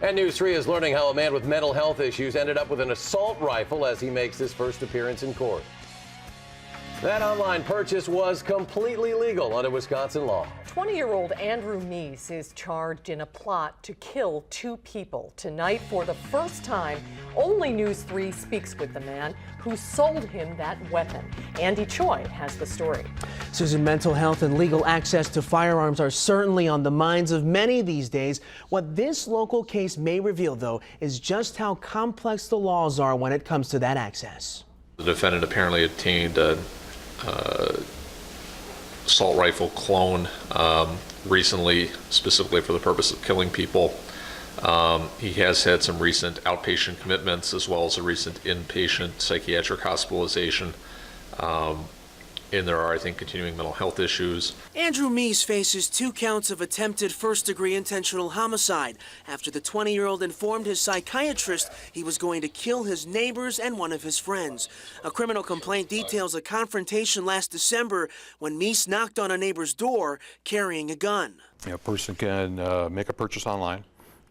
And News 3 is learning how a man with mental health issues ended up with an assault rifle as he makes his first appearance in court. That online purchase was completely legal under Wisconsin law. 20-year-old Andrew Meese is charged in a plot to kill 2 people. Tonight, for the first time, only News 3 speaks with the man who sold him that weapon. Andy Choi has the story. Susan, mental health and legal access to firearms are certainly on the minds of many these days. What this local case may reveal, though, is just how complex the laws are when it comes to that access. The defendant apparently obtained a assault rifle clone recently, specifically for the purpose of killing people. He has had some recent outpatient commitments as well as a recent inpatient psychiatric hospitalization. And there are, I think, continuing mental health issues. Andrew Meese faces 2 counts of attempted first-degree intentional homicide after the 20-year-old informed his psychiatrist he was going to kill his neighbors and one of his friends. A criminal complaint details a confrontation last December when Meese knocked on a neighbor's door carrying a gun. A person can make a purchase online.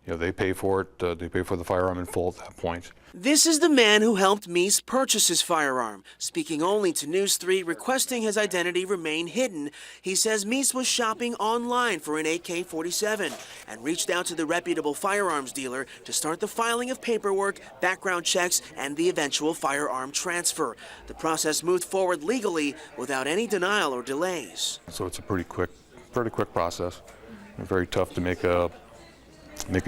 They pay for it. They pay for the firearm in full at that point. This is the man who helped Meese purchase his firearm. Speaking only to News 3, requesting his identity remain hidden, he says Meese was shopping online for an AK-47 and reached out to the reputable firearms dealer to start the filing of paperwork, background checks, and the eventual firearm transfer. The process moved forward legally without any denial or delays. So it's a pretty quick process. Very tough to make a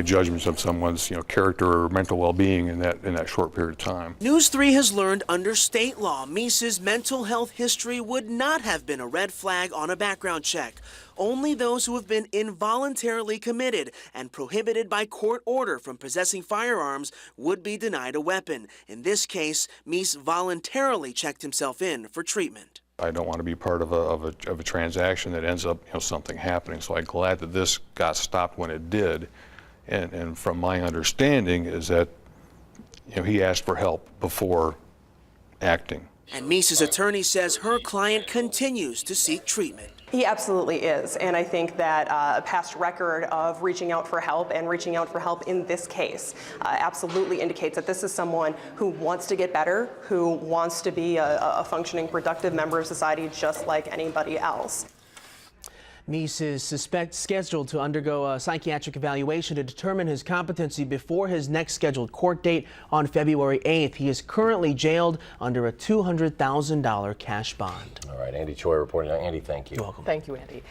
judgment of someone's character or mental well-being in that short period of time. News 3 has learned under state law, Meese's mental health history would not have been a red flag on a background check. Only those who have been involuntarily committed and prohibited by court order from possessing firearms would be denied a weapon. In this case, Meese voluntarily checked himself in for treatment. I don't want to be part of a transaction that ends up something happening. So I'm glad that this got stopped when it did. And from my understanding is that he asked for help before acting. And Meese's attorney says her client continues to seek treatment. He absolutely is, and I think that a past record of reaching out for help and reaching out for help in this case absolutely indicates that this is someone who wants to get better, who wants to be a functioning, productive member of society just like anybody else. Meese is scheduled to undergo a psychiatric evaluation to determine his competency before his next scheduled court date on February 8th. He is currently jailed under a $200,000 cash bond. All right, Andy Choi reporting. Andy, thank you. You're welcome. Thank you, Andy.